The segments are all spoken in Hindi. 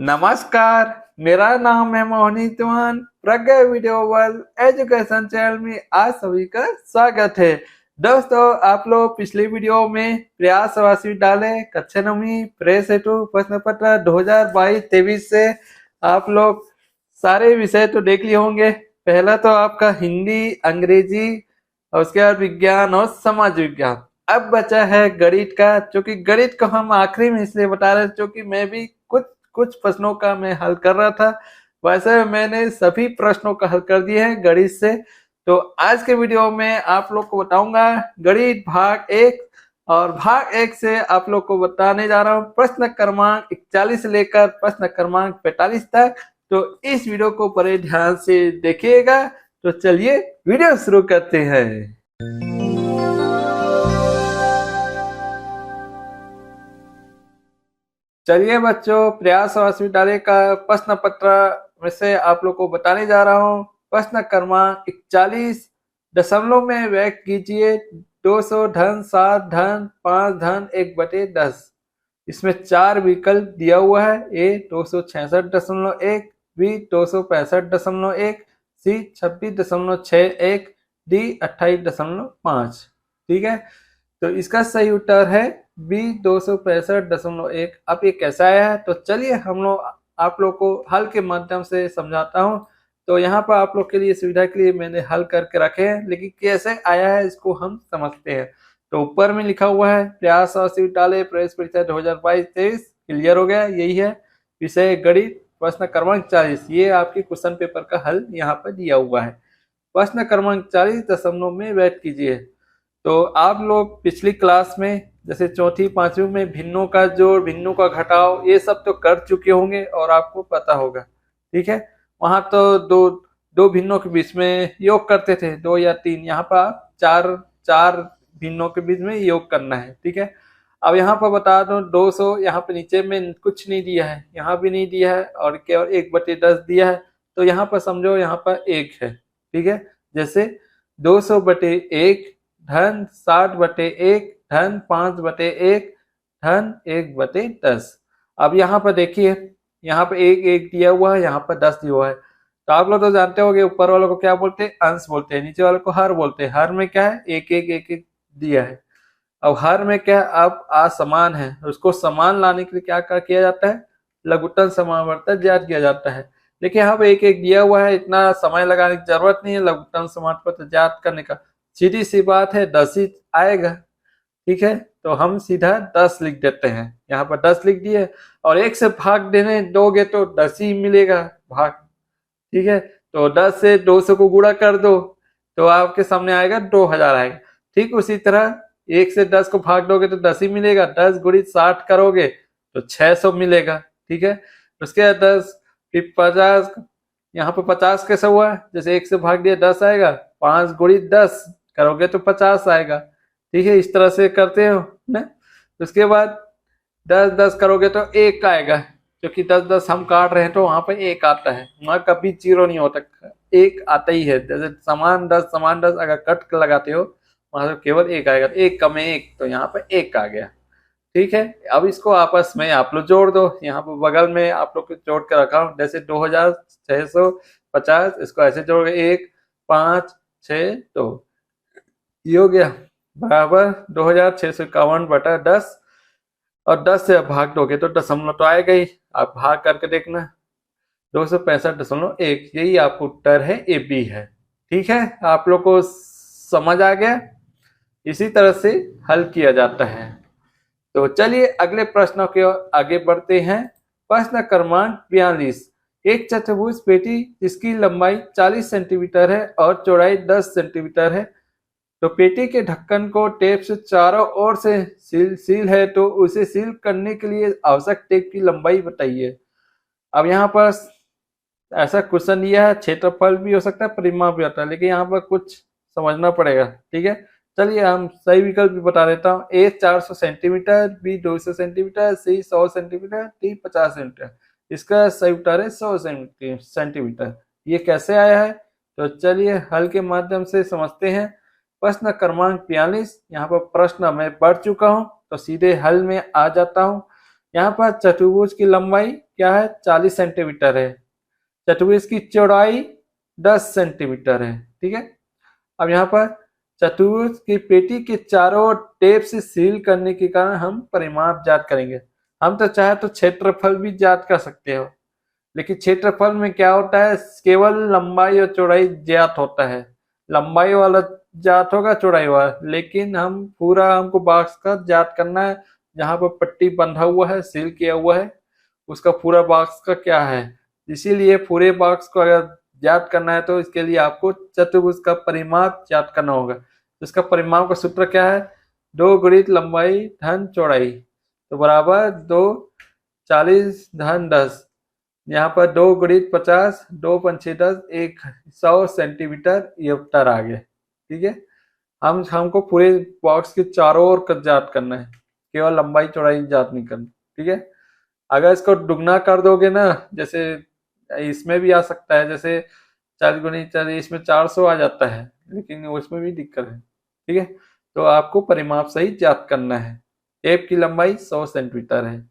नमस्कार, मेरा नाम है मोहनी चौहान। प्रज्ञा वीडियो वर्ल्ड एजुकेशन चैनल में आज सभी का स्वागत है। दोस्तों, आप लोग पिछली वीडियो में प्रयास विश्वविद्यालय कक्षा 9वीं प्रेस हेतु प्रश्न पत्र 2022-23 से आप लोग सारे विषय तो देख लिए होंगे। पहला तो आपका हिंदी, अंग्रेजी और उसके बाद विज्ञान और समाज विज्ञान। अब बचा है गणित का, क्योंकि गणित को हम आखिरी में इसलिए बता रहे हैं क्योंकि मैं भी कुछ प्रश्नों का मैं हल कर रहा था। वैसे मैंने सभी प्रश्नों का हल कर दिए हैं गणित से। तो आज के वीडियो में आप लोग को बताऊंगा गणित भाग 1, और भाग 1 से आप लोग को बताने जा रहा हूं प्रश्न क्रमांक 41 से लेकर प्रश्न क्रमांक 45 तक। तो इस वीडियो को बड़े ध्यान से देखिएगा। तो चलिए वीडियो शुरू करते हैं। चलिए बच्चों, प्रयास विश्वविद्यालय का प्रश्न पत्र में से आप लोग को बताने जा रहा हूँ। प्रश्न क्रमांक 41, दशमलव में व्यक्त कीजिए 200 धन 7 धन 5 धन 1/10। इसमें 4 विकल्प दिया हुआ है। ए 266.1, बी 265.1, सी 26.61, डी 28.5। ठीक है, तो इसका सही उत्तर है बी 265.1। अब ये कैसा आया है तो चलिए हम लोग आप लोग को हल के माध्यम से समझाता हूँ। तो यहाँ पर आप लोग के लिए सुविधा के लिए मैंने हल करके रखे हैं, लेकिन कैसे आया है इसको हम समझते हैं। तो ऊपर में लिखा हुआ है प्रयास विश्वविद्यालय प्रवेश परीक्षा 2022-23 क्लियर हो गया। यही है विषय गणित, प्रश्न क्रमांक 40। ये आपके क्वेश्चन पेपर का हल यहाँ पर दिया हुआ है। प्रश्न क्रमांक 40, दशमलव में व्यक्त कीजिए। तो आप लोग पिछली क्लास में जैसे चौथी पांचवी में भिन्नों का जोड़, भिन्नों का घटाव, ये सब तो कर चुके होंगे और आपको पता होगा। ठीक है, वहां तो दो भिन्नों के बीच में योग करते थे, 2 या 3। यहाँ पर आप चार भिन्नों के बीच में योग करना है। ठीक है, अब यहाँ पर बता दो 200, यहाँ पे नीचे में कुछ नहीं दिया है, यहाँ भी नहीं दिया है, और केवल 1/10 दिया है। तो यहाँ पर समझो यहाँ पर 1 है। ठीक है, जैसे 200/1 धन 60/1 धन 5/1 धन 1/10। अब यहाँ पर देखिए, यहाँ पर 1 दिया हुआ है, यहाँ पर 10 दिया हुआ है। तो आप लोग तो जानते होंगे ऊपर वालों को क्या बोलते हैं, अंश बोलते हैं, नीचे वालों को हर बोलते हैं। हर में क्या है, 1 दिया है। अब हर में क्या है, अब असमान है, उसको समान लाने के लिए क्या किया जाता है, लघुत्तम समावर्तक ज्ञात किया जाता है। लेकिन यहाँ पे 1 दिया हुआ है, इतना समय लगाने की जरूरत नहीं है लघुत्तम समावर्तक ज्ञात करने का। सीधी सी बात है, 10 ही आएगा। ठीक है, तो हम सीधा 10 लिख देते हैं। यहाँ पर 10 लिख दिए, और 1 से भाग देने दोगे तो 10 ही मिलेगा भाग। ठीक है, तो 10 से 200 को गुणा कर दो तो आपके सामने आएगा 2000 आएगा। ठीक उसी तरह 1 से 10 को भाग दोगे तो 10 ही मिलेगा। 10 गुणित 60 करोगे तो 600 मिलेगा। ठीक है, उसके बाद 10 फिर 50, यहाँ पे 50 कैसे हुआ, जैसे 1 से भाग दिया 10 आएगा, 5 गुणित 10 करोगे तो 50 आएगा। ठीक है, इस तरह से करते हो ना। उसके बाद 10 करोगे तो 1 आएगा, क्योंकि 10 हम काट रहे हैं तो वहां पे 1 आता है, वहां कभी 0 नहीं होता, 1 आता ही है। जैसे समान 10 अगर कट लगाते हो वहां तो केवल 1 आएगा, 1 कम 1, तो यहाँ पे 1 आ गया। ठीक है, अब इसको आपस में आप लोग जोड़ दो। यहाँ पर बगल में आप लोग को जोड़ के रखा हूँ, जैसे 2650, इसको ऐसे जोड़ गए 1 5 6 2, ये हो गया बराबर 2651/10। और 10 से भाग दोगे तो दशमलव तो आएगा ही, आप भाग करके देखना 265.1। यही आपका उत्तर है, ए बी है। ठीक है, आप लोग को समझ आ गया। इसी तरह से हल किया जाता है। तो चलिए अगले प्रश्नों की ओर आगे बढ़ते हैं। प्रश्न क्रमांक 42, एक चतुर्भुज पेटी जिसकी लंबाई 40 सेंटीमीटर है और चौड़ाई 10 सेंटीमीटर है, तो पेटी के ढक्कन को टेप से चारों ओर से सील है, तो उसे सील करने के लिए आवश्यक टेप की लंबाई बताइए। अब यहाँ पर ऐसा क्वेश्चन दिया है, क्षेत्रफल भी हो सकता है, परिमाप भी होता है, लेकिन यहाँ पर कुछ समझना पड़ेगा। ठीक है, चलिए हम सही विकल्प भी बता देता हूँ। ए 400 सेंटीमीटर, बी 200 सेंटीमीटर, सी 100 सेंटीमीटर, डी 50 सेंटीमीटर। इसका सही उत्तर है 100 सेंटीमीटर। ये कैसे आया है तो चलिए हल के माध्यम से समझते हैं। प्रश्न क्रमांक 42, यहाँ पर प्रश्न मैं पढ़ चुका हूँ तो सीधे हल में आ जाता हूँ। यहाँ पर चतुर्भुज की लंबाई क्या है, 40 सेंटीमीटर है। चतुर्भुज की चौड़ाई 10 सेंटीमीटर है। ठीक है। अब यहाँ पर चतुर्भुज की पेटी के चारों ओर टेप से सील करने के कारण हम परिमाप ज्ञात करेंगे। हम तो चाहे तो क्षेत्रफल भी ज्ञात कर सकते हो, लेकिन क्षेत्रफल में क्या होता है, केवल लंबाई और चौड़ाई ज्ञात होता है। लंबाई वाला ज्ञात होगा, चौड़ाई वाला, लेकिन हम पूरा हमको बॉक्स का ज्ञात करना है। जहाँ पर पट्टी बंधा हुआ है, सील किया हुआ है, उसका पूरा बॉक्स का क्या है। इसीलिए पूरे बॉक्स को अगर ज्ञात करना है तो इसके लिए आपको चतुर्भुज का परिमाप ज्ञात करना होगा। तो इसका परिमाप का सूत्र क्या है, 2 गुणित लंबाई धन चौड़ाई, तो बराबर 2 40 धन 10। यहाँ पर 2 गुणित 50, 2 पंचे 10, 100 सेंटीमीटर ये उत्तर आ गया। ठीक है। हमको पूरे बॉक्स के चारों ओर ज्ञात करना है, केवल लंबाई चौड़ाई ज्ञात नहीं करनी। ठीक है। अगर इसको दुगना कर दोगे ना, जैसे इसमें भी आ सकता है, जैसे 4 गुणित 4, इसमें 400 आ जाता है, लेकिन उसमें भी दिक्कत है। ठीक है। तो आपको परिमाप सही ज्ञात करना है। टेप की लंबाई 100 सेंटीमीटर है,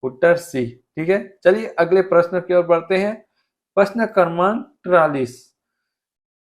उत्तर सी। ठीक है। चलिए अगले प्रश्न की ओर बढ़ते हैं। प्रश्न क्रमांक 43।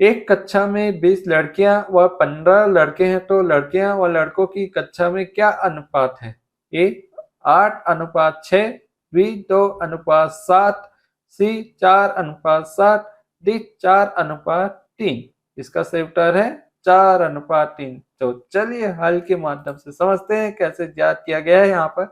एक कक्षा में 20 लड़कियां व 15 लड़के हैं, तो लड़कियां व लड़कों की कक्षा में क्या अनुपात है। ए 8:6, बी 2:7, सी 4:7, डी 4:3। इसका सही उत्तर है 4:3। तो चलिए हल के माध्यम से समझते हैं कैसे ज्ञात किया गया है। यहाँ पर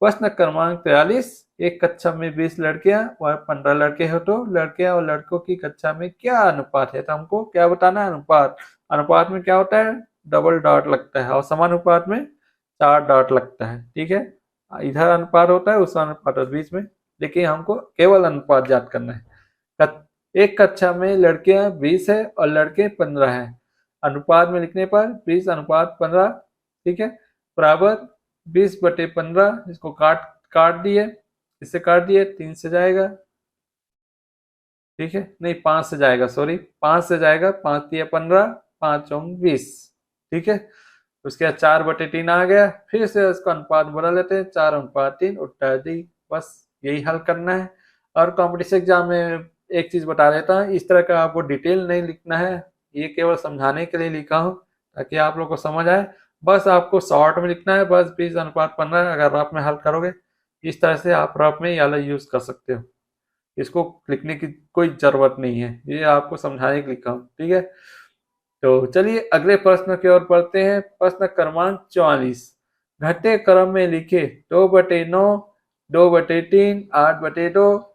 प्रश्न क्रमांक 43। एक कक्षा में 20 लड़कियां और 15 लड़के हो, तो लड़कियां और लड़कों की कक्षा में क्या अनुपात है। तो हमको क्या बताना है, अनुपात। अनुपात में क्या होता है, डबल डॉट लगता है, और समानुपात में 4 डॉट लगता है। ठीक है। इधर अनुपात होता है, उस अनुपात होता है बीच में, लेकिन हमको केवल अनुपात ज्ञात करना है। एक कक्षा में लड़कियां 20 है और लड़के 15 है। अनुपात में लिखने पर 20:15। ठीक है। बराबर 20/15। इसको काट काट दिए, इससे काट दिए, 3 से जाएगा। ठीक है, नहीं 5 से जाएगा, सॉरी 5 से जाएगा। 5 दिया 15, 5 और 20। ठीक है। उसके बाद 4/3 आ गया। फिर से उसका अनुपात बदल लेते हैं, 4:3, उत्तर दी। बस यही हल करना है। और कॉम्पिटिशन एग्जाम में एक चीज बता देता हूँ, इस तरह का आपको डिटेल नहीं लिखना है, ये केवल समझाने के लिए लिखा हूँ ताकि आप लोग को समझ आए। बस आपको शॉर्ट में लिखना है, बस 20:15। अगर रफ में हल करोगे, इस तरह से आप रफ में ये वाला यूज कर सकते हो। इसको लिखने की कोई जरूरत नहीं है, ये आपको समझाने के लिए लिखा हूँ। ठीक है। तो चलिए अगले प्रश्न की ओर बढ़ते हैं। प्रश्न क्रमांक 44। घटे क्रम में लिखे 2/9, 2/3, 8/2।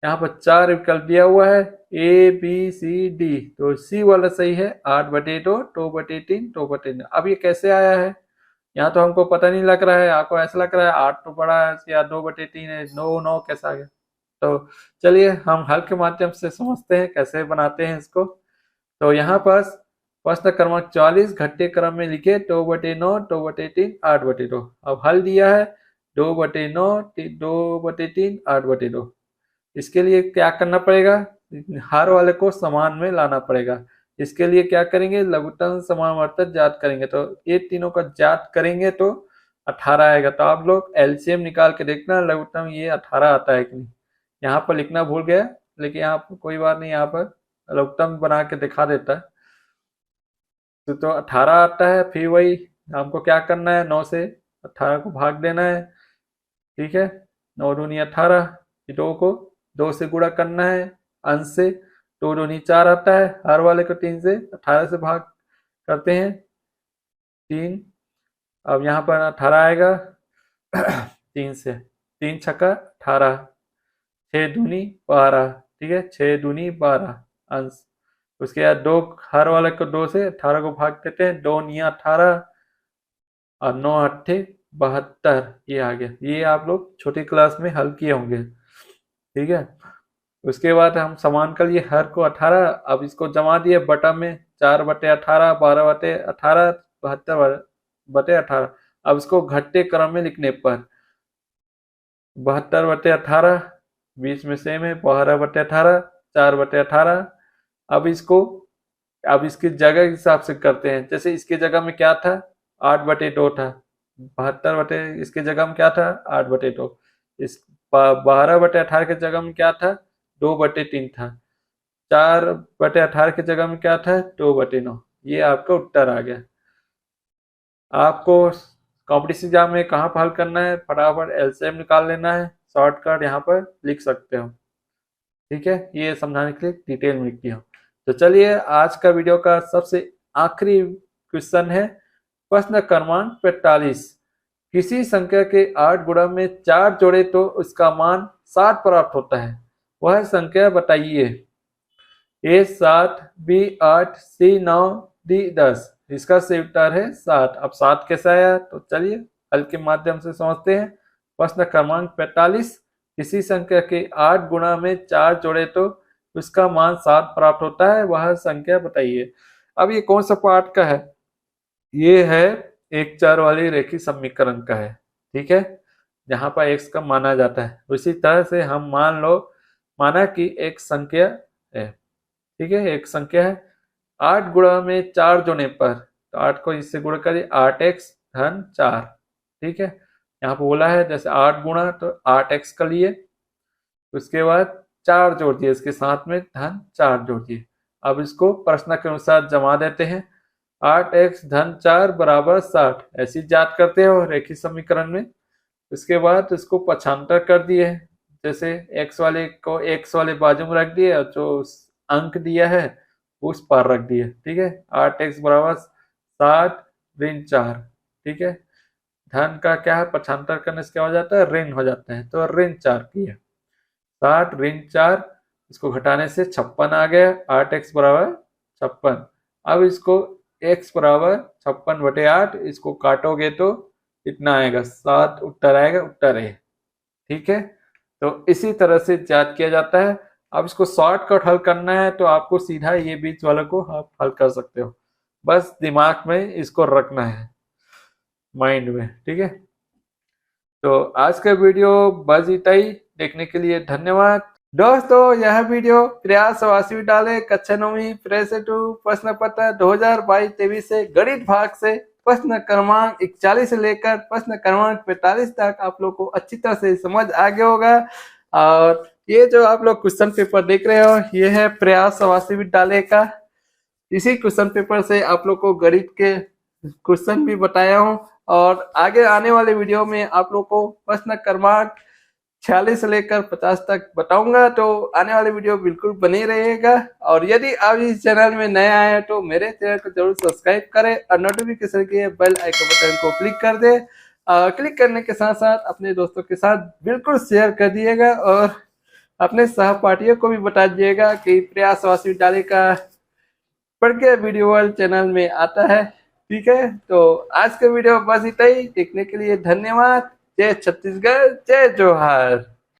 यहाँ पर 4 विकल्प दिया हुआ है, ए बी सी डी। तो सी वाला सही है, 8/2, 2/3, 2/9। अब ये कैसे आया है, यहाँ तो हमको पता नहीं लग रहा है। आपको ऐसा लग रहा है 8 तो बड़ा है या 2/3 है, 9 9 कैसा आ गया। तो चलिए हम हल के माध्यम से समझते हैं कैसे बनाते हैं इसको। तो यहाँ पर प्रश्न क्रमांक 44। घटते क्रम में लिखे 2/9, 2/3, 8/2। अब हल दिया है 2/9, 2/3, 8/2। इसके लिए क्या करना पड़ेगा, हर वाले को समान में लाना पड़ेगा। इसके लिए क्या करेंगे, लघुत्तम समावर्तक ज्ञात करेंगे। तो ये तीनों का ज्ञात करेंगे तो 18 आएगा। तो आप लोग एलसीएम निकाल के देखना, लघुत्तम ये 18 आता है कि नहीं। यहाँ पर लिखना भूल गया, लेकिन यहाँ पर कोई बात नहीं, यहाँ पर लघुत्तम बना के दिखा देता है। तो 18 आता है। फिर वही हमको क्या करना है, 9 से 18 को भाग देना है। ठीक है। 9 दूनी 18, 2 को 2 से गुणा करना है अंश से। 2 दूनी 4 आता है, हर वाले को 3 से 18 से भाग करते हैं, 3। अब यहाँ पर 18 आएगा 3 से, 3 छक्का 18, 6 दूनी 12। ठीक है, 6 दूनी 12 अंश। उसके बाद 2, हर वाले को 2 से 18 को भाग देते हैं, 2 निया 18 और 9 अट्ठे 72। ये आ गया। ये आप लोग छोटी क्लास में हल किए होंगे। ठीक है। उसके बाद हम समान कर लिए हर को 18। अब इसको जमा दिए बटा में, 4/18, 12/18, 72/18। अब इसको घटते क्रम में लिखने पर 72/18, बीच में सेम है, 12/18, 4/18। अब इसको, अब इसकी जगह के हिसाब से करते हैं। जैसे इसकी जगह में क्या था, 8/2 था, 72 बटे इसके जगह में क्या था 8/2। इस 12/18 के जगह में क्या था 2/3 था। 4/18 के जगह में क्या था 2/9। ये आपका उत्तर आ गया। आपको कॉम्पिटिशन एग्जाम में कहाँ पर हल करना है, फटाफट एलसीएम निकाल लेना है, शॉर्टकट यहाँ पर लिख सकते हो। ठीक है, ये समझाने के लिए डिटेल में लिख दिया। तो चलिए आज का वीडियो का सबसे आखिरी क्वेश्चन है प्रश्न क्रमांक 45। किसी संख्या के 8 गुणा में 4 जोड़े तो उसका मान 7 प्राप्त होता है, वह संख्या बताइए। ए 7, बी 8, सी 9, डी 10। इसका सही उत्तर है 7। अब 7 कैसे आया, तो चलिए हल के माध्यम से समझते हैं। प्रश्न क्रमांक 45। किसी संख्या के 8 गुणा में 4 जोड़े तो उसका मान 7 प्राप्त होता है, वह संख्या बताइए। अब ये कौन सा पार्ट का है, ये है एक चर वाली रेखी समीकरण का है। ठीक है, जहां पर एक्स का माना जाता है, उसी तरह से हम मान लो माना कि एक संख्या है। ठीक है, एक संख्या है 8 गुणा में 4 जोड़ने पर, तो 8 को इससे गुणा करिए 8x धन 4। ठीक है, यहाँ पे बोला है जैसे 8 गुणा तो 8x कर लिए, उसके बाद 4 जोड़ दिए, इसके साथ में धन 4 जोड़ दिए। अब इसको प्रश्न के अनुसार जमा देते हैं। 8x धन 4 बराबर 60, ऐसी जात करते हो रेखी समीकरण में। उसके बाद इसको पक्षांतर कर दिए, जैसे x वाले को x वाले बाजू में रख दिए और जो अंक दिया है उस पर रख दिए। ठीक है, 8x बराबर 60 ऋण 4। ठीक है, धन का क्या है पक्षांतर करने से क्या हो जाता है ऋण हो जाता है, तो ऋण 4 की है। 60 ऋण 4, इसको घटाने से 56 आ गया। 8x बराबर 56। अब इसको x बराबर 56/8, इसको काटोगे तो इतना आएगा 7 उत्तर आएगा, उत्तर है। ठीक है, तो इसी तरह से याद किया जाता है। अब इसको शॉर्टकट हल करना है तो आपको सीधा ये बीच वाला को आप हल कर सकते हो, बस दिमाग में इसको रखना है, माइंड में। ठीक है, तो आज का वीडियो बस इतना ही। देखने के लिए धन्यवाद दोस्तों। यह वीडियो प्रयास वासी विद्यालय कक्षा 9वीं प्रेस 2 प्रश्न पत्र 2022-23 से गणित भाग से प्रश्न क्रमांक 41 से लेकर प्रश्न क्रमांक 45 तक आप लोग को अच्छी तरह से समझ आ गया होगा। और ये जो आप लोग क्वेश्चन पेपर देख रहे हो, ये है प्रयास वासी विद्यालय का। इसी क्वेश्चन पेपर से आप लोग को गणित के क्वेश्चन भी बताया हूँ, और आगे आने वाले वीडियो में आप लोग को प्रश्न क्रमांक 46 से लेकर 50 तक बताऊंगा। तो आने वाले वीडियो बिल्कुल बने रहेगा। और यदि आप इस चैनल में नए आए हैं तो मेरे चैनल को जरूर सब्सक्राइब करें और नोटिफिकेशन के बेल आइकन बटन को क्लिक कर दें। क्लिक करने के साथ साथ अपने दोस्तों के साथ बिल्कुल शेयर कर दिएगा, और अपने सहपाठियों को भी बता दीजिएगा कि प्रयास वासी विद्यालय का पढ़ के वीडियो चैनल में आता है। ठीक है, तो आज का वीडियो बस इतना ही। देखने के लिए धन्यवाद। जय छत्तीसगढ़, जय जोहार।